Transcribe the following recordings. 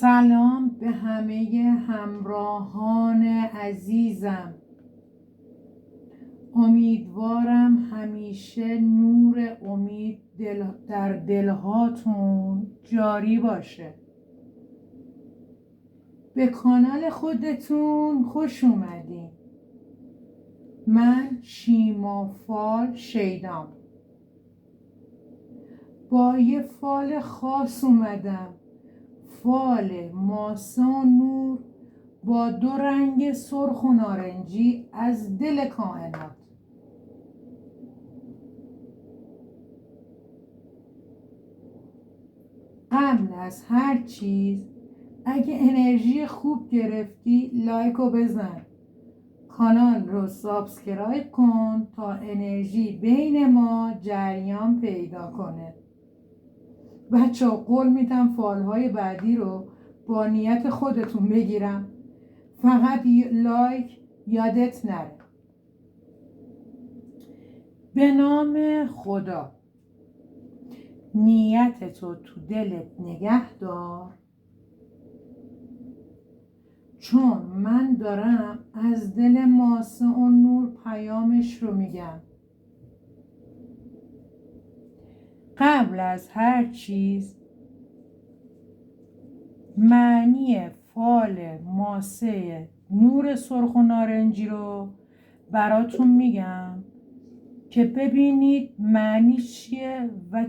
سلام به همه همراهان عزیزم. امیدوارم همیشه نور امید در دلهاتون جاری باشه. به کانال خودتون خوش اومدین. من شیما فال شیدام با یه فال خاص اومدم، فال ماسه و نور با 2 رنگ سرخ و نارنجی از دل کائنات. قبل از هر چیز اگه انرژی خوب گرفتی لایک رو بزن، کانال رو سابسکرایب کن تا انرژی بین ما جریان پیدا کنه. بچه ها قول میدم فالهای بعدی رو با نیت خودتون بگیرم، فقط لایک یادت نره. به نام خدا، نیتتو تو دلت نگه دار، چون من دارم از دل ماسه و نور پیامش رو میگم. قبل از هر چیز معنی فال ماسه نور سرخ و نارنجی رو براتون میگم که ببینید معنی چیه و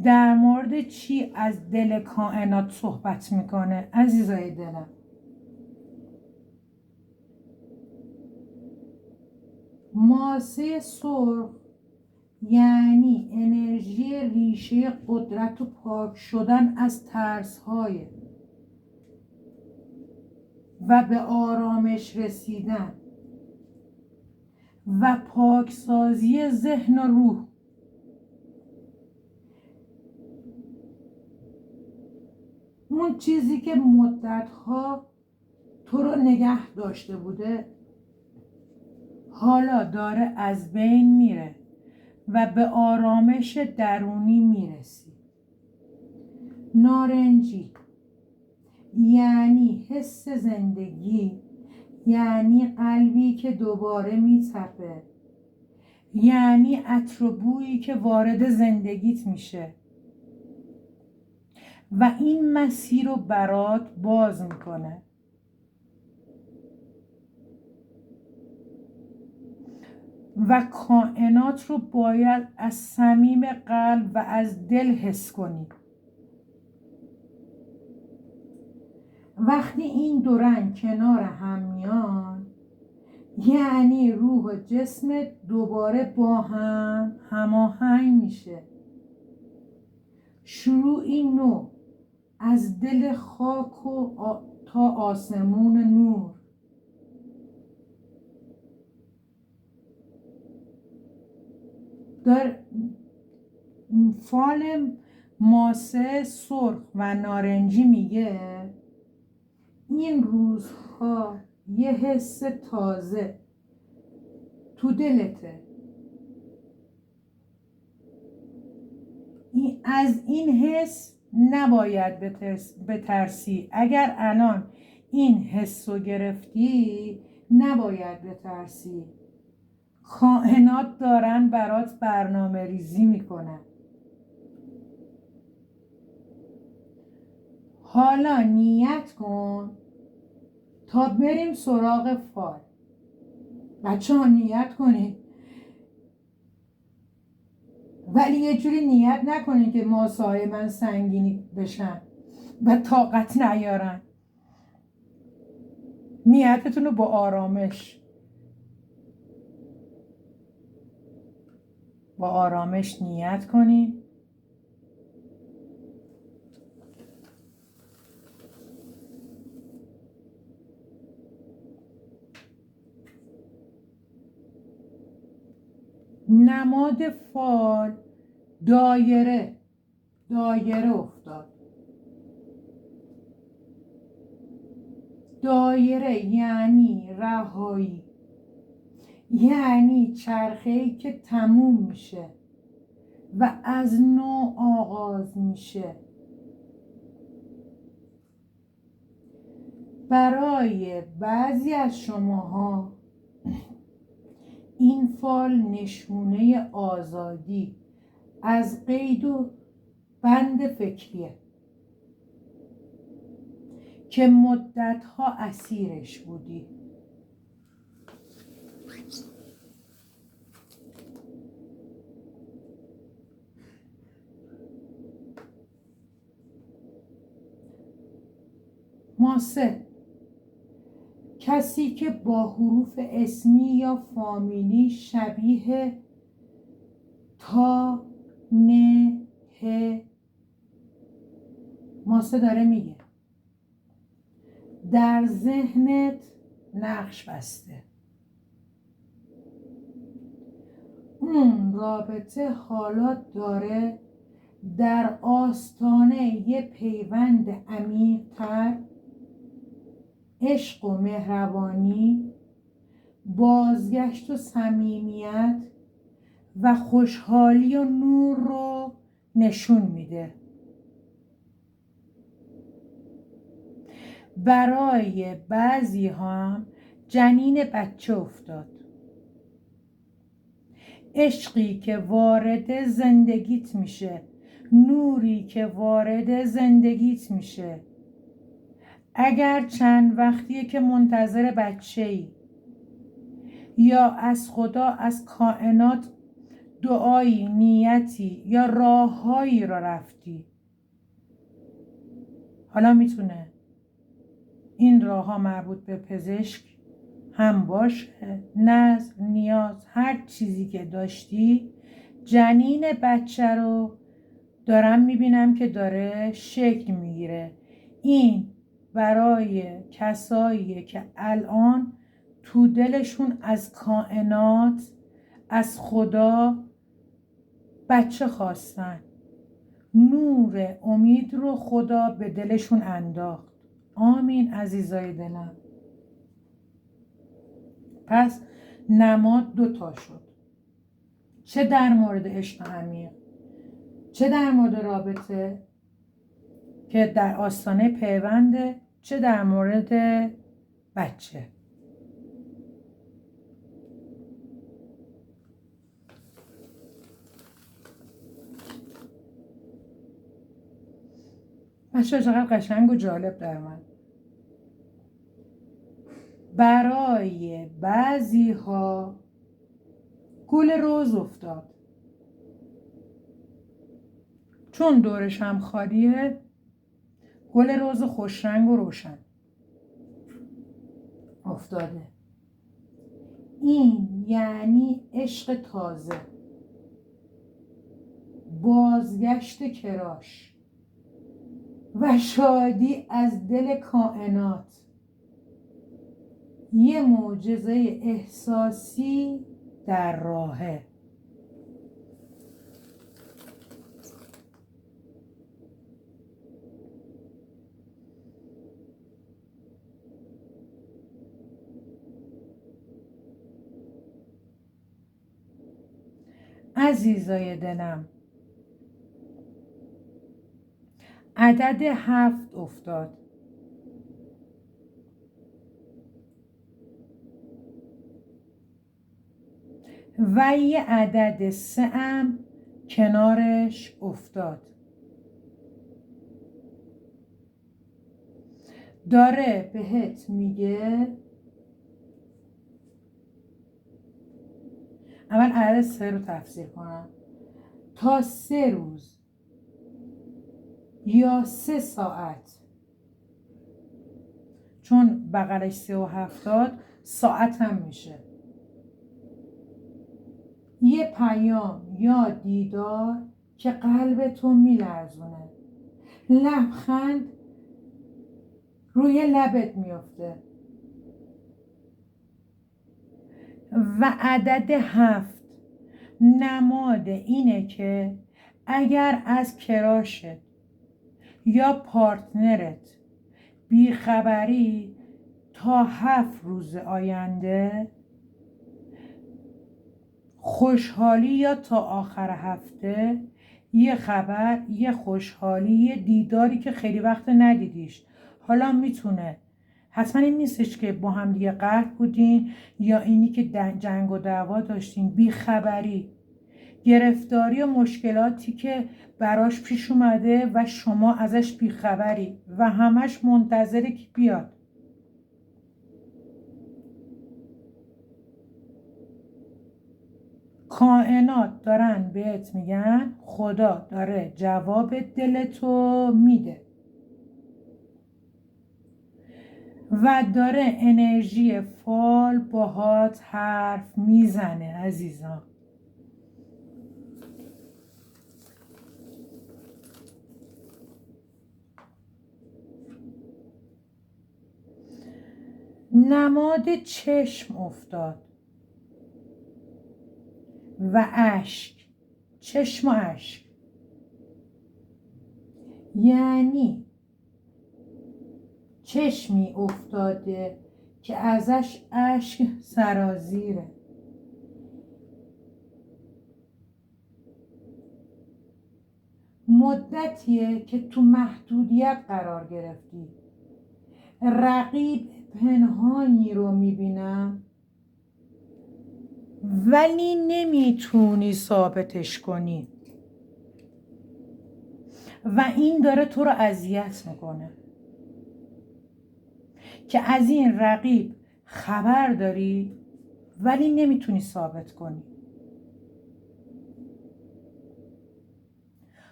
در مورد چی از دل کائنات صحبت میکنه. عزیزای دلم، ماسه سرخ یعنی انرژی ریشه قدرت و پاک شدن از ترس‌های و به آرامش رسیدن و پاکسازی ذهن و روح. اون چیزی که مدت‌ها تو رو نگه داشته بوده حالا داره از بین میره و به آرامش درونی میرسی. نارنجی یعنی حس زندگی، یعنی قلبی که دوباره میتپه، یعنی عطر و بویی که وارد زندگیت میشه و این مسیر رو برات باز میکنه. و کائنات رو باید از صمیم قلب و از دل حس کنی. وقتی این 2 رنگ کنار هم میان یعنی روح و جسمت دوباره با هم هماهنگ میشه. شروعی نو از دل خاک و تا آسمون نور. در فال ماسه سرخ و نارنجی میگه این روزها یه حس تازه تو دلته. از این حس نباید بترسی. اگر الان این حس رو گرفتی نباید بترسی. کائنات دارن برات برنامه ریزی میکنن. حالا نیت کن تا بریم سراغ فال. بچه ها نیت کنید، ولی یه جوری نیت نکنید که ماسه‌های من سنگینی بشن و طاقت نیارن. نیتتون رو با آرامش نیت کنید. نماد فال دایره افتاد. دایره یعنی رهایی، یعنی چرخه‌ای که تموم میشه و از نو آغاز میشه. برای بعضی از شماها این فال نشونه آزادی از قید و بند فکریه که مدتها اسیرش بودی. ماسه، کسی که با حروف اسمی یا فامیلی شبیه تا، نه، ه. ماسه داره میگه در ذهنت نقش بسته. اون رابطه حالا داره در آستانه یه پیوند عمیق‌تر، عشق و مهربانی، بازگشت و صمیمیت و خوشحالی و نور رو نشون میده. برای بعضی هم جنین بچه افتاد. عشقی که وارد زندگیت میشه، نوری که وارد زندگیت میشه. اگر چند وقتیه که منتظر بچه‌ای یا از خدا، از کائنات دعایی، نیتی یا راههایی را رفتی، حالا میتونه این راه ها مربوط به پزشک هم باشه، نظر، نیاز، هر چیزی که داشتی. جنین بچه رو دارم میبینم که داره شکل میگیره. این برای کساییه که الان تو دلشون از کائنات، از خدا بچه خواستن. نور امید رو خدا به دلشون انداخت. آمین عزیزای دلم. پس نماد 2 تا شد، چه در مورد عشق عمیق، چه در مورد رابطه که در آستانه پیونده، چه در مورد بچه. بچه چقدر قشنگ و جالب در من. برای بعضی ها گل رز افتاد، چون دورش هم خالیه. گل رز خوش رنگ و روشن افتاده. این یعنی عشق تازه، بازگشت کراش و شادی از دل کائنات. یه معجزه احساسی در راهه. عزیزای دلم، عدد 7 افتاد. و یه عدد 3 هم کنارش افتاد. داره بهت میگه اول عدد 3 رو تفسیر کنم. تا 3 روز یا 3 ساعت، چون بغلش 3 و 70 ساعت هم میشه، یه پیام یا دیدار که قلبتو میلرزونه، لبخند روی لبت میفته. و عدد 7 نماد اینه که اگر از کراشت یا پارتنرت بیخبری تا 7 روز آینده، خوشحالی یا تا آخر هفته یه خبر، یه خوشحالی، یه دیداری که خیلی وقت ندیدیش. حالا میتونه حتما این نیستش که با هم دیگه قهر بودین یا اینی که جنگ و دعوا داشتین. بیخبری، گرفتاری و مشکلاتی که براش پیش اومده و شما ازش بیخبری و همش منتظری که بیاد. کائنات دارن بهت میگن خدا داره جواب دلتو میده و داره انرژی فال باهات حرف میزنه عزیزان. نماد چشم افتاد و اشک، چشم و اشک، یعنی چشمی افتاده که ازش اشک سرازیره. مدتیه که تو محدودیت قرار گرفتی. رقیب پنهانی رو میبینم ولی نمیتونی ثابتش کنی و این داره تو رو اذیت میکنه که از این رقیب خبر داری ولی نمیتونی ثابت کنی.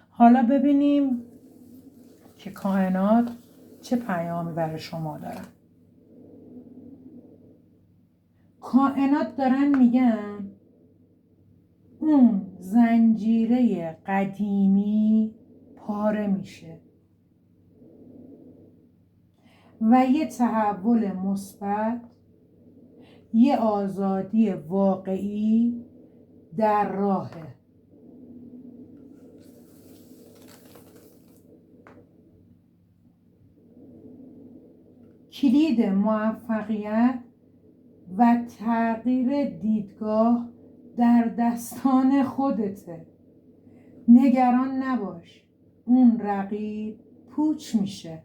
حالا ببینیم که کائنات چه پیامی برای شما دارن. کائنات دارن میگن اون زنجیره قدیمی پاره میشه و یه تحول مثبت، یه آزادی واقعی در راهه. کلید موفقیت و تغییر دیدگاه در دستان خودته. نگران نباش، اون رقیب پوچ میشه.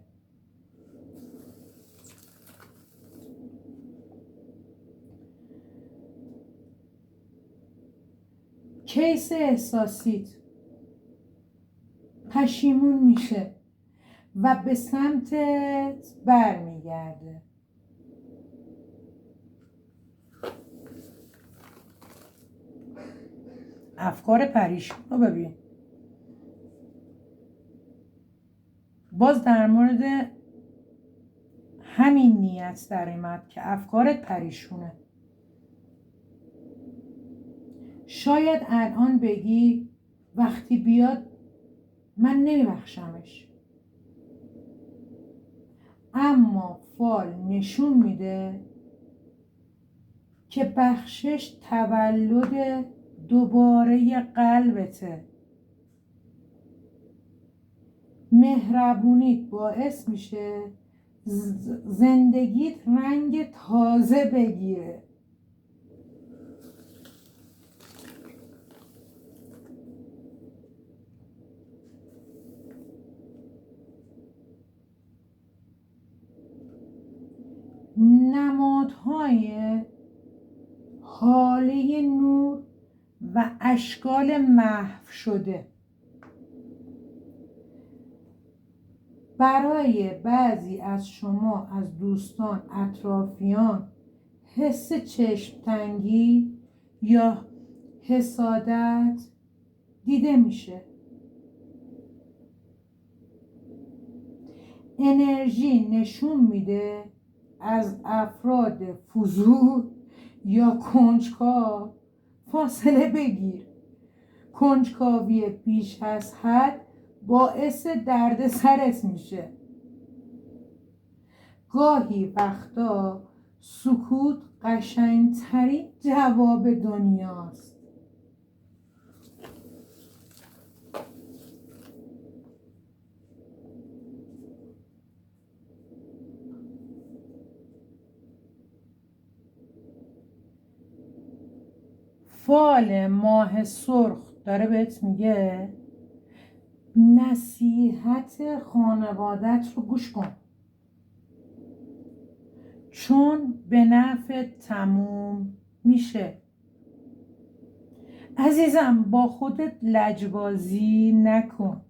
کیس احساسیت پشیمون میشه و به سمتت برمیگرده. افکار پریشون رو ببین. باز در مورد همین نیت در اومد که افکارت پریشونه. شاید الان بگی وقتی بیاد من نمیبخشمش، اما فال نشون میده که بخشش تولد دوباره قلبته. مهربونیت باعث میشه زندگیت رنگ تازه بگیره. نمادهای حاله نور و اشکال محو شده. برای بعضی از شما از دوستان اطرافیان حس چشم تنگی یا حسادت دیده میشه. انرژی نشون میده از افراد فضول یا کنجکاو فاصله بگیر. کنجکاوی بیش از حد باعث درد سرت میشه. گاهی وقتا سکوت قشنگترین جواب دنیاست. فال ماه سرخ داره بهت میگه نصیحت خانوادت رو گوش کن. چون به نفع تموم میشه. عزیزم با خودت لجبازی نکن.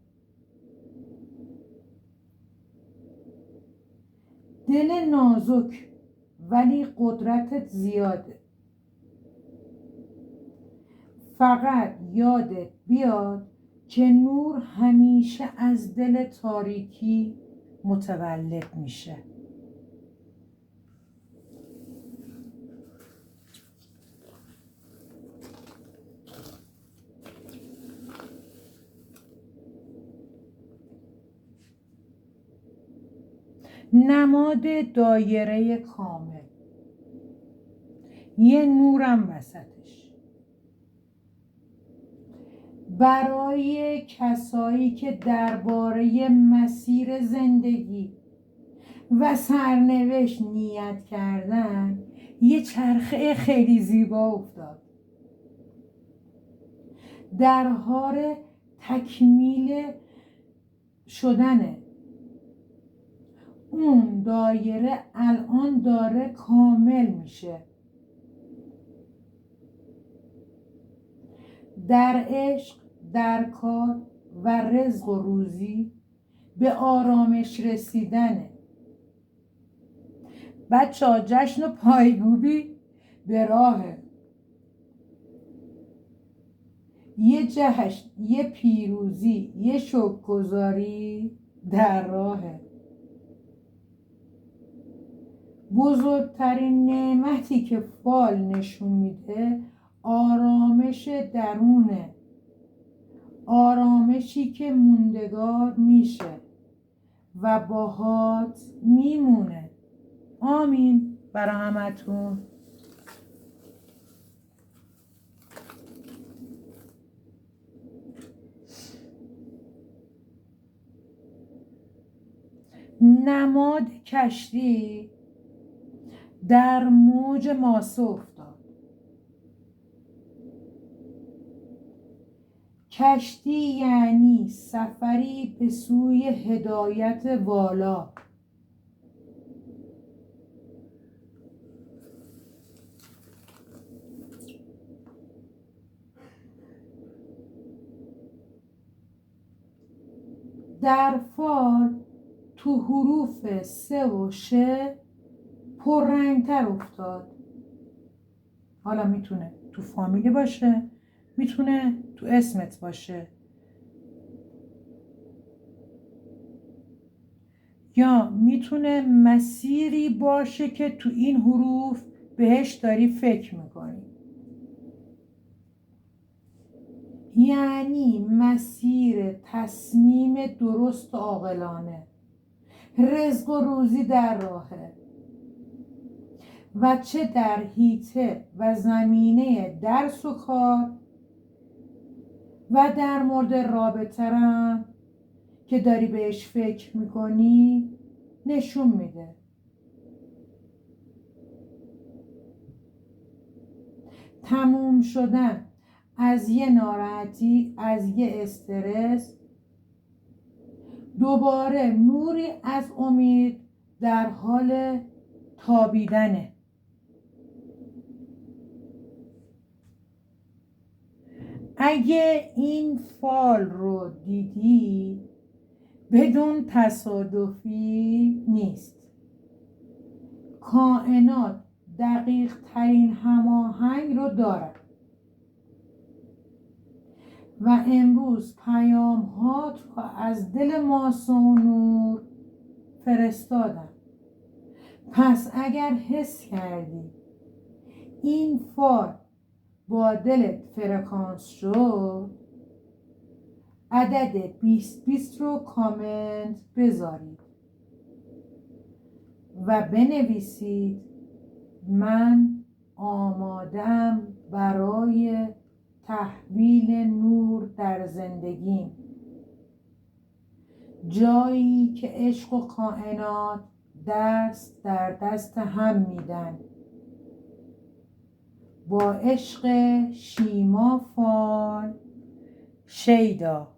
دل نازک ولی قدرتت زیاده. فقط یادت بیاد که نور همیشه از دل تاریکی متولد میشه. نماد دایره کامل، یه نورم وسطش. برای کسایی که درباره مسیر زندگی و سرنوشت نیت کردن، یه چرخه خیلی زیبا افتاد. در حال تکمیل شدنه. اون دایره الان داره کامل میشه. در عشق، در کار و رزق و روزی به آرامش رسیدنه. بچه‌ها جشن و پایگوبی به راهه. یه جشن، یه پیروزی، یه شکرگزاری در راهه. بزرگترین نعمتی که فال نشون میده آرامش درونه. آرامشی که موندگار میشه و باهات میمونه. آمین برای همتون. نماد کشتی در موج ماسه افتاد. کشتی یعنی سفری به سوی هدایت والا. در فال تو حروف 3 و 6 پررنگتر افتاد. حالا میتونه تو فامیلی باشه، میتونه تو اسمت باشه، یا میتونه مسیری باشه که تو این حروف بهش داری فکر میکنی. یعنی مسیر تصمیم درست و عاقلانه. رزق و روزی در راهه و چه در حیطه و زمینه درس و کار و در مورد رابطه‌ام که داری بهش فکر میکنی نشون میده. تموم شدن از یه ناراحتی، از یه استرس، دوباره نوری از امید در حال تابیدنه. اگه این فال رو دیدی بدون تصادفی نیست. کائنات دقیق ترین هماهنگ رو دارد و امروز پیام هات رو از دل ماسه و نور فرستادم. پس اگر حس کردی این فال با دلت فرکانس شد، عدد 20 رو کامنت بذارید و بنویسید من آمادم برای تحویل نور در زندگیم. جایی که عشق و کائنات دست در دست هم میدن. با عشق شیما فال شیدا.